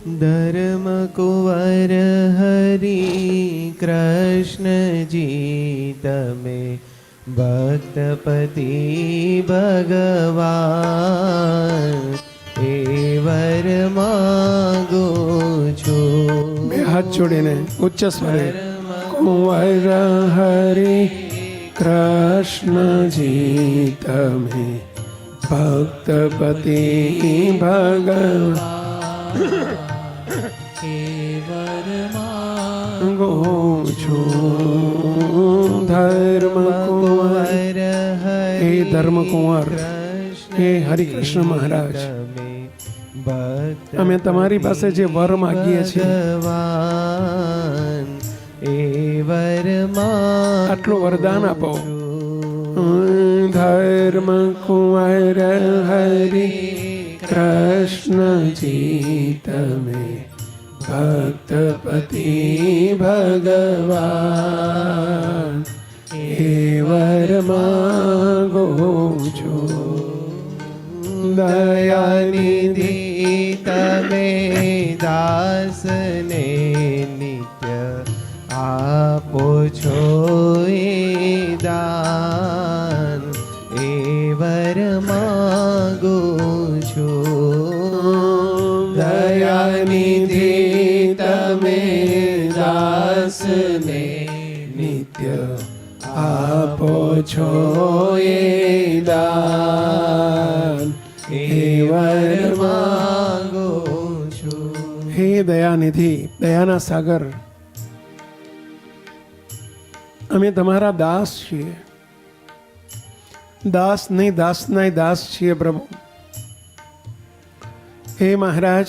धर्म कुंवर हरि कृष्णजी तमे भक्तपति भगवान ए वर मागो छो। બે હાથ જોડીને ઉચ્ચ સ્વરે કુંવર હરે કૃષ્ણજી તમે ભક્તપતિ ભગવાન ગો છો ધર્મ કુંવર હે ધર્મ કુંવર હે હરિકૃષ્ણ મહારાજ, અમે તમારી પાસે જે વર માગીએ છીએ આટલું વરદાન આપો. ધર્મ કુંવર હરિ કૃષ્ણજી તમે ભક્તપતિ ભગવાન હે વર માગો છો. દયાનિધિ તમે દાસને નિત્ય આપો છો એ દાન એ વર માગો છો. દયાનિધિ તમે દાસને નિત્ય આપો છો એ દાન હે વર માગો છો. હે દયાનિધિ, દયાના સાગર, અમે તમારા દાસ છીએ. દાસ નહીં, દાસના દાસ છીએ પ્રભુ. હે મહારાજ,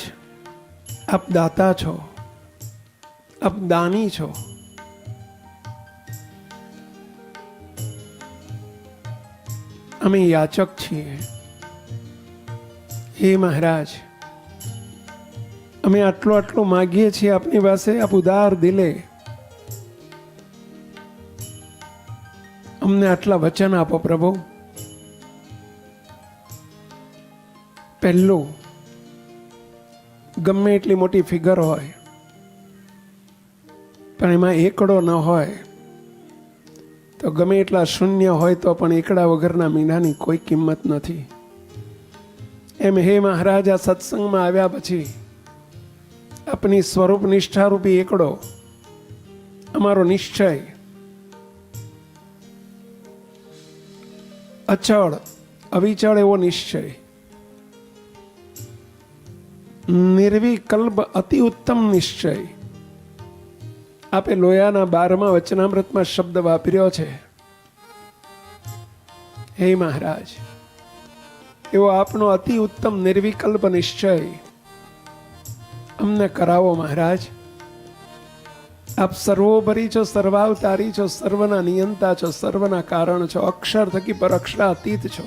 આપ દાતા છો, આપ દાની છો. અમે યાચક છીએ. હે મહારાજ, અમે આટલું માગીએ છીએ આપની પાસે. આપ ઉદાર દિલે અમને આટલા વચન આપો પ્રભુ. પહેલું, ગમે એટલી મોટી ફિગર હોય પણ એમાં એકડો ન હોય તો ગમે એટલા શૂન્ય હોય તો પણ એકડા વગરના મીંડાની કોઈ કિંમત નથી. એમ હે મહારાજ, આ સત્સંગમાં આવ્યા પછી આપની સ્વરૂપ નિષ્ઠારૂપી એકડો અમારો નિશ્ચય અચળ અવિચળ એવો નિશ્ચય, નિર્વિકલ્પ અતિ ઉત્તમ નિશ્ચય. આપે લોયાના 12મા વચનામૃતમાં શબ્દ વાપર્યો છે. હે મહારાજ, એવો આપનો અતિ ઉત્તમ નિર્વિકલ્પ નિશ્ચય અમને કરાવો મહારાજ. આપ સર્વોપરી છો, સર્વાવતારી છો, સર્વના નિયંતા છો, સર્વના કારણ છો, અક્ષર થકી પર અક્ષરાતીત છો,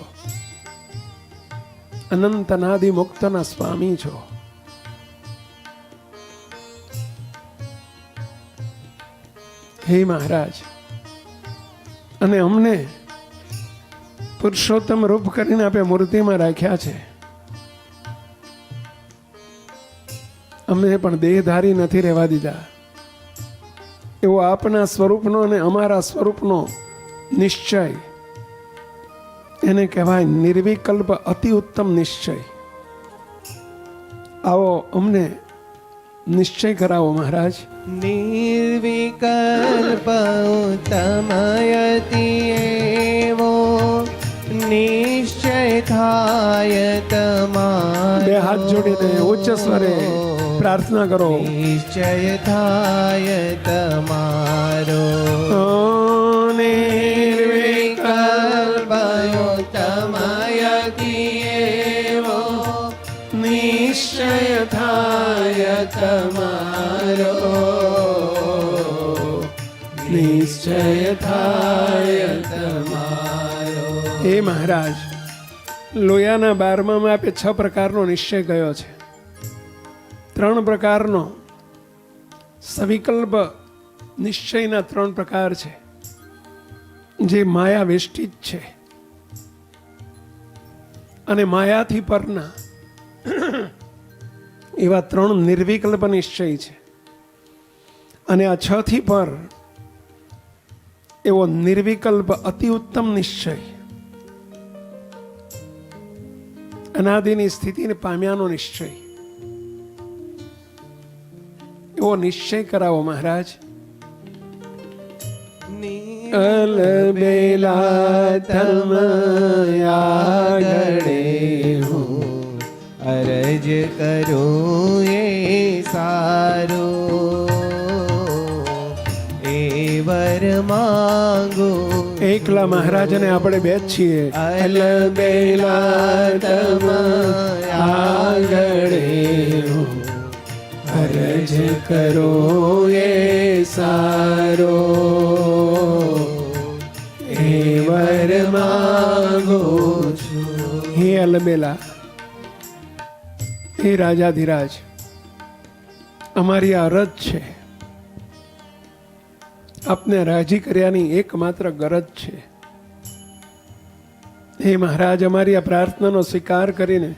અનંત અનાદિ મુક્તના સ્વામી છો. હે મહારાજ, અને અમને પુરુષોત્તમ રૂપ કરીને આપે મૂર્તિમાં રાખ્યા છે. અમને પણ દેહધારી નથી રહેવા દીધા. એવો આપના સ્વરૂપનો અને અમારા સ્વરૂપનો નિશ્ચય, એને કહેવાય નિર્વિકલ્પ અતિ ઉત્તમ નિશ્ચય. આવો અમને નિશ્ચય કરાવો મહારાજ. નિર્વિકલ્પ ઉત્તમયતિ એવો નિશ્ચય થાય તમારો. બે હાથ જોડીને ઉચ્ચ સ્વરે પ્રાર્થના કરો. નિશ્ચય થાય તમારો. નિર્વિકલ્પ ઉત્તમયતિ એવો નિશ્ચય થાય તમારો. નિશ્ચય થાય તમારો. હે મહારાજ, લોયાના 12માં આપે 6 પ્રકારનો નિશ્ચય ગયો છે. 3 પ્રકારનો સવિકલ્પ નિશ્ચયના 3 પ્રકાર છે, જે માયા વેષ્ટિત છે અને માયાથી પરના એવા 3 નિર્વિકલ્પ નિશ્ચય છે. અને આ 6 થી પર એવો નિર્વિકલ્પ અતિ ઉત્તમ નિશ્ચય, અનાદિની સ્થિતિને પામ્યાનો નિશ્ચય, એવો નિશ્ચય કરાવો મહારાજ. અલબેલા તમ આગળે હું અરજ કરું એ સારો, એ વર માંગો. એકલા મહારાજને આપણે બે જ છીએ. અલબેલા તમ આગળે હું અરજ કરો એ સારો, એ વર માંગો છું. હે અલબેલા, હે રાજાધિરાજ, અમારી આ અરજ છે. આપને રાજી કર્યાની એકમાત્ર ગરજ છે. હે મહારાજ, અમારી આ પ્રાર્થનાનો સ્વીકાર કરીને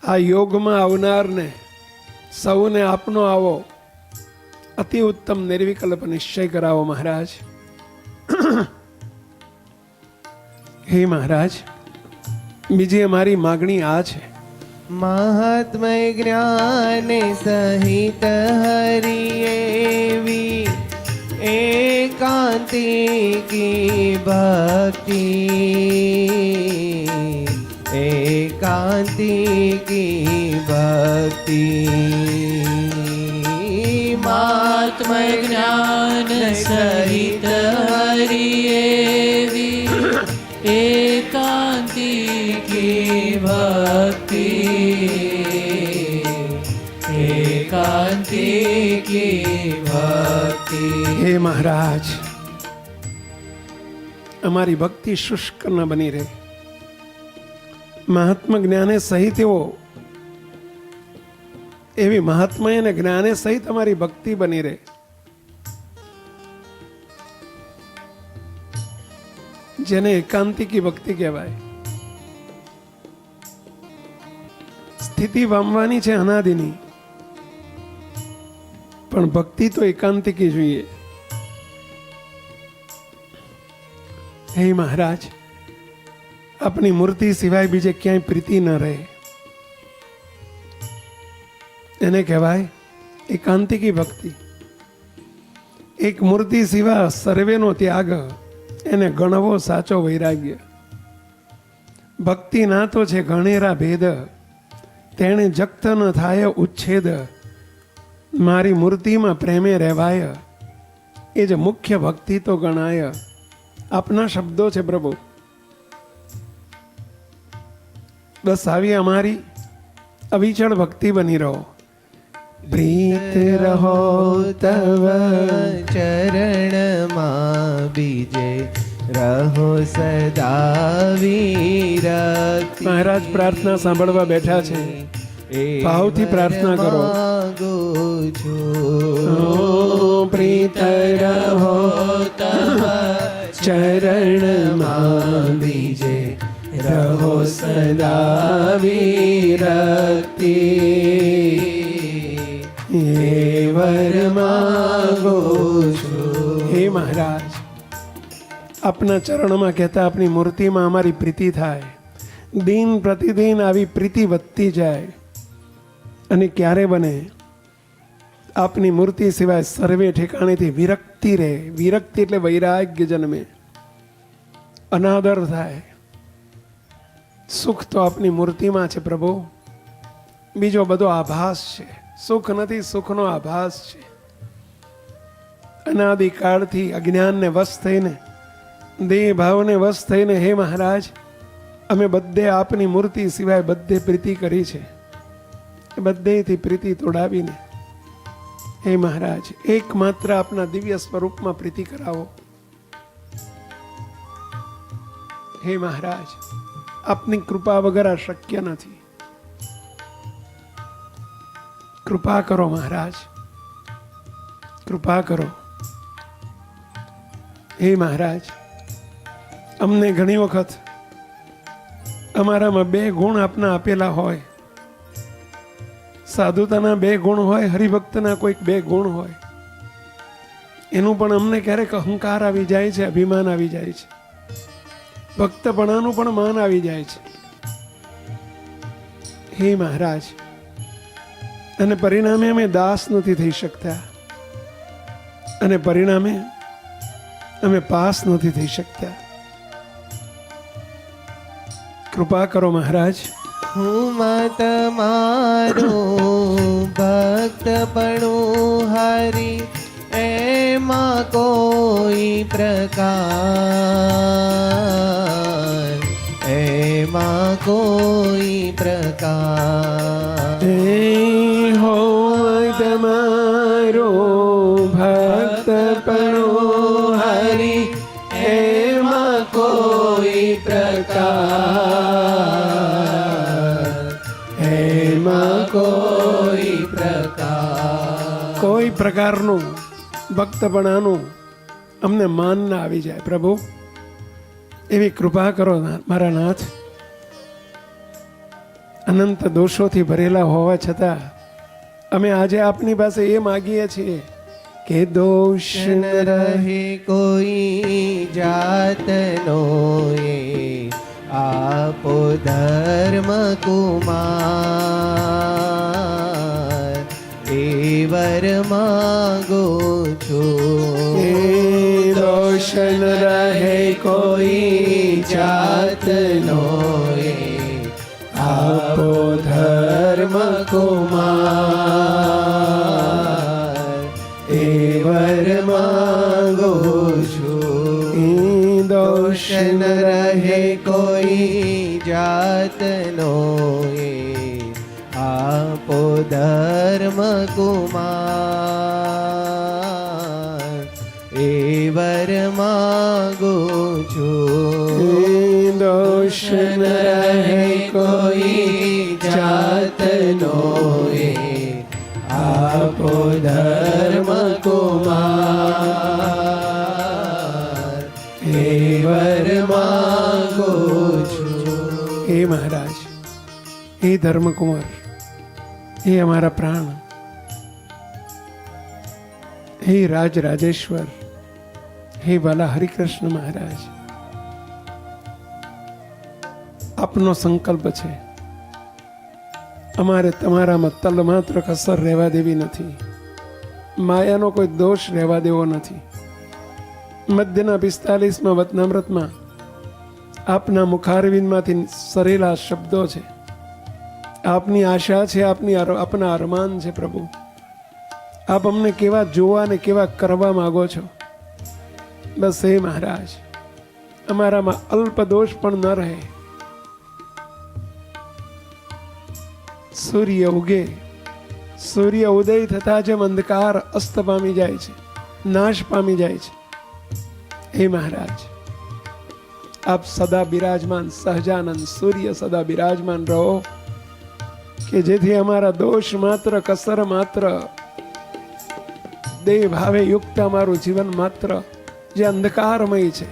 આ યોગમાં આવનારને સૌને આપનો આવો અતિ ઉત્તમ નિર્વિકલ્પ નિશ્ચય કરાવો મહારાજ. હે મહારાજ, બીજી અમારી માગણી આ છે. મહાત્મય જ્ઞાન સહિત હરિયેવી એકાંતિકી ભક્તિ, એકાંતિકી ભક્તિ. મહાત્મય જ્ઞાન સહિત હરિયેવી એકાંતિકી ભક્તિ, એકાંતિકી ભક્તિ. હે મહારાજ, અમારી ભક્તિ શુષ્ક ન બની રહે. મહાત્મા જ્ઞાને સહિત એવી મહાત્મા અને જ્ઞાને સહિત અમારી ભક્તિ બની રહે. જેને એકાંતિકી ભક્તિ કહેવાય. સ્થિતિ પામવાની છે અનાદિની, પણ ભક્તિ તો એકાંતિકી જોઈએ. હે મહારાજ, આપની મૂર્તિ સિવાય બીજે ક્યાંય પ્રીતિ ન રહે. એને કહેવાય એકાંતિકી ભક્તિ. એક મૂર્તિ સિવાય સર્વેનો ત્યાગ, એને ગણવો સાચો વૈરાગ્ય. ભક્તિ ના તો છે ગણેરા ભેદ, તેણે જગત ન થાય ઉચ્છેદ. મારી મૂર્તિમાં પ્રેમે રહેવાય, એ જ મુખ્ય ભક્તિ તો ગણાય. આપના શબ્દો છે પ્રભુ. બસ આવી અમારી અવિચળ ભક્તિ બની રહો. પ્રીત રહો તવ ચરણમાં બીજે રહો સદા વિરક્તિ. મહારાજ પ્રાર્થના સાંભળવા બેઠા છે. ભાવથી પ્રાર્થના કરો. પ્રીત રહો તવ ચરણમાં બીજે રહો સદા વિરક્તિ, વર માંગો છું. હે મહારાજ, આપના ચરણમાં કહેતા આપની મૂર્તિમાં અમારી પ્રીતિ થાય. દિન પ્રતિદિન આવી પ્રીતિ વધતી જાય. અને ક્યારે બને? આપની મૂર્તિ સિવાય સર્વે ઠેકાણેથી વિરક્તિ રહે. વિરક્તિ એટલે વૈરાગ્ય જન્મે, અનાદર થાય. સુખ તો આપની મૂર્તિમાં છે પ્રભુ, બીજો બધો આભાસ છે. સુખ નથી, સુખનો આભાસ છે. અનાદિકાળથી અજ્ઞાનને વશ થઈને, દેહ ભાવને વશ થઈને, હે મહારાજ, અમે બધે આપની મૂર્તિ સિવાય બધે પ્રીતિ કરી છે. બધેથી પ્રીતિ તોડાવીને, હે મહારાજ, એકમાત્ર આપના દિવ્ય સ્વરૂપમાં પ્રીતિ કરાવો. હે મહારાજ, આપની કૃપા વગર આ શક્ય નથી. કૃપા કરો મહારાજ, કૃપા કરો. હે મહારાજ, અમને ઘણી વખત અમારામાં 2 ગુણ આપના આપેલા હોય સાધુતાના 2 ગુણ હોય, હરિભક્તના કોઈક 2 ગુણ હોય, એનું પણ અમને ક્યારેક અહંકાર આવી જાય છે, અભિમાન આવી જાય છે, ભક્તપણાનું પણ માન આવી જાય છે. હે મહારાજ, અને પરિણામે અમે દાસ નથી થઈ શકતા, અને પરિણામે અમે પાસ નથી થઈ શકતા. કૃપા કરો મહારાજ. હું તમારું ભક્તપણું હરી એમાં કોઈ પ્રકાર, એમાં કોઈ પ્રકાર. હોય તમારો ભક્તપણું હરી એમાં કોઈ પ્રકાર, એમાં કોઈ પ્રકાર. કોઈ પ્રકારનું ભક્તપણાનું અમને માન ના આવી જાય પ્રભુ, એવી કૃપા કરો મારા નાથ. અનંત દોષોથી ભરેલા હોવા છતાં અમે આજે આપની પાસે એ માગીએ છીએ કે દોષ ન રહે કોઈ જાતનો એ આપો ધર્મ કુમાર, એ વર માગો છું. દોષ ન રહે કોઈ જાતનો એ આપો ધર્મ કુમાર, એ વર માગો છું. દોષ ન રહે કોઈ જાતનો એ આપો ધર્મ કુમાર, એ વર માગો છું. દોષ ન રહે કોઈ જાતનો એ આપો ધર્મ કુમાર, એ વર માગો છું. હે મહારાજ, હે ધર્મકુમાર, હે અમારા પ્રાણ, હે રાજ રાજેશ્વર, હે વાલા હરિકૃષ્ણ મહારાજ, આપનો સંકલ્પ છે અમારે તમારામાં તલ માત્ર કસર રહેવા દેવી નથી, માયાનો કોઈ દોષ રહેવા દેવો નથી. મધ્યના 45માં વતનામૃતમાં આપના મુખારવિંદમાંથી સરેલા શબ્દો છે. આપની આશા છે, આપના અરમાન છે પ્રભુ. આપ અમને કેવા જોવા ને કેવા કરવા માંગો છો. બસ હે મહારાજ, અમારામાં અલ્પ દોષ પણ ન રહે. સૂર્ય ઉગે, સૂર્ય ઉદય થતા જેમ અંધકાર અસ્ત પામી જાય છે, નાશ પામી જાય છે, હે મહારાજ આપ સદા બિરાજમાન સહજાનંદ સૂર્ય સદા બિરાજમાન રહો, કે જેથી અમારા દોષ માત્ર કસર માત્ર દેહ ભાવે યુક્ત અમારું જીવન માત્ર જે અંધકારમય છે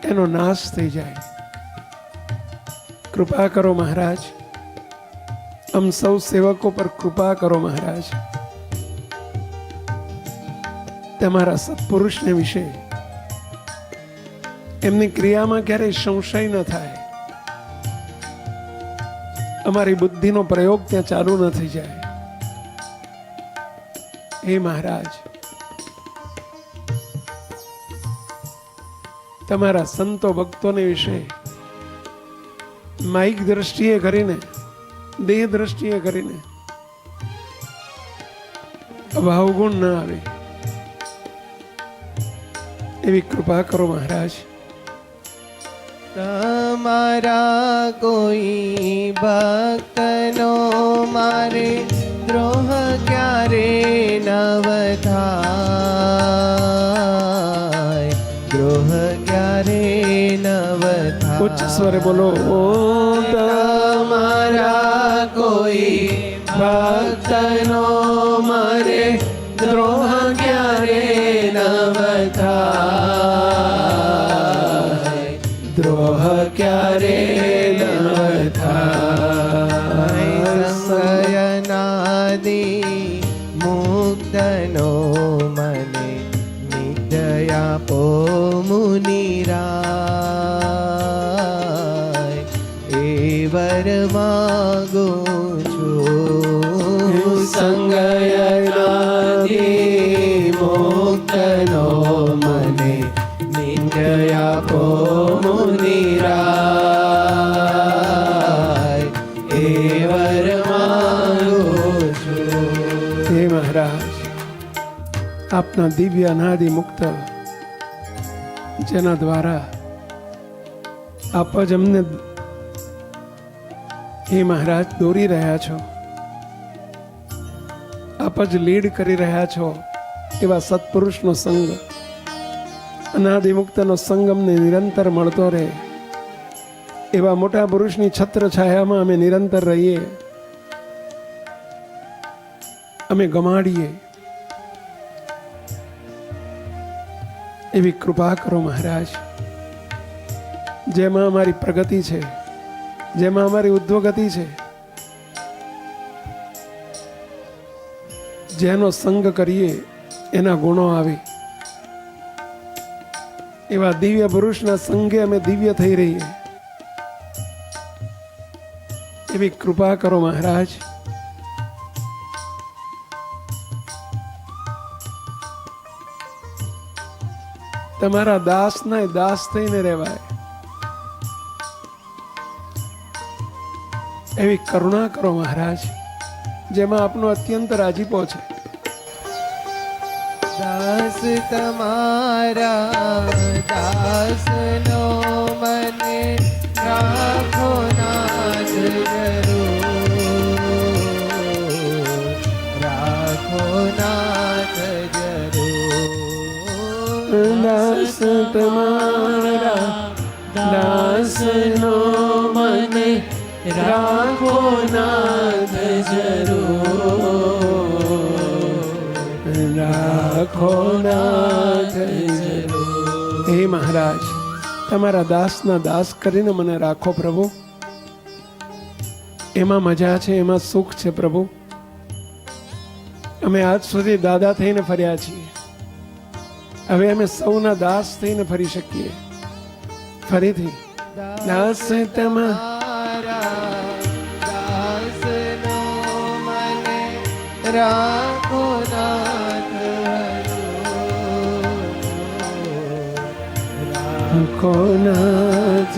એનો નાશ થઈ જાય. કૃપા કરો મહારાજ, આમ સૌ સેવકો પર કૃપા કરો મહારાજ. તમારા સત્પુરુષને વિશે એમની ક્રિયામાં ક્યારેય સંશય ન થાય, અમારી બુદ્ધિનો પ્રયોગ ત્યાં ચાલુ ન થઈ જાય. હે મહારાજ, તમારા સંતો ભક્તોને વિશે માઇક દ્રષ્ટિએ કરીને, દેહ દ્રષ્ટિએ કરીને અભાવગુણ ન આવે એવી કૃપા કરો મહારાજ. તમારા કોઈ ભક્તનો મારે દ્રોહ ક્યારે નવ થાય, દ્રોહ ક્યારે નવ થાય. ઉચ્ચ સ્વરે બોલો. તમારા કોઈ ભક્તનો મારે દ્રોહ ક્યારે નવ થાય, દ્રોહ ક્યારે ન થાય. નાદે મુક્તનો મને નિત્ય આપો મુનિરાય એ વર માગો છું સંગયનાદે મુક્તનો મને નિત્ય આપો મુનિરાય એ વર માગો છું. હે મહારાજ, આપના દિવ્ય અનાદિ મુક્ત જેના દ્વારા આપ જ અમને હે મહારાજ દોરી રહ્યા છો, આપ જ લીડ કરી રહ્યા છો, એવા સત્પુરુષનો સંગ, અનાદિ મુક્તનો સંગ અમને નિરંતર મળતો રહે, એવા મોટા પુરુષની છત્ર છાયામાં અમે નિરંતર રહીએ, અમે ગમાડીએ એવી કૃપા કરો મહારાજ. જેમાં અમારી પ્રગતિ છે, જેમાં અમારી ઉદ્ધવગતિ છે, જેનો સંગ કરીએ એના ગુણો આવે, એવા દિવ્ય પુરુષના સંગે અમે દિવ્ય થઈ રહીએ એવી કૃપા કરો મહારાજ. તમારા દાસના દાસ થઈને રહેવાય એવી કરુણા કરો મહારાજ, જેમાં આપનો અત્યંત રાજીપો છે. દાસ તમારા દાસનો મને રાખો નાથ જરૂર, રાખો નાથ જરૂર. દાસ તમારા દાસનો મને રાખો નાથ જરૂર, રાખો નાથ જરૂર. હે મહારાજ, તમારા દાસના દાસ કરીને મને રાખો પ્રભુ. એમાં મજા છે, એમાં સુખ છે પ્રભુ. અમે આજ સુધી દાદા થઈને ફર્યા છીએ, હવે અમે સૌના દાસ થઈને ફરી શકીએ. ફરીથી દાસ તમારા દાસનો મને રાખો નાથ રાખો નાથ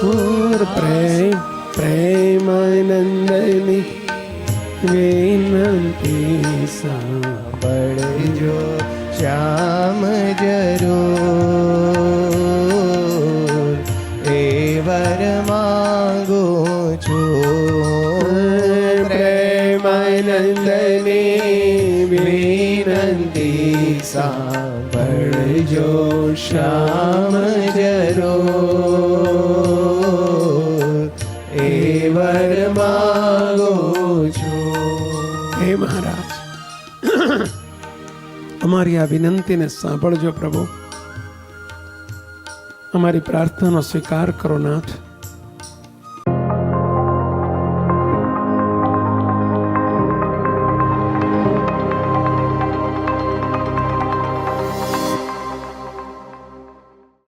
જરૂર. પ્રેમ પ્રેમાનંદની વિનંતી સાંભળજો શ્યામ જરૂર, એ વર માગો છું. પ્રેમાનંદની વિનંતી સાંભળજો શ્યામ જરૂર, એ વર માગો છું. હે મહારાજ, અમારી આ વિનંતીને સાંભળજો પ્રભુ. અમારી પ્રાર્થનાનો સ્વીકાર કરો નાથ.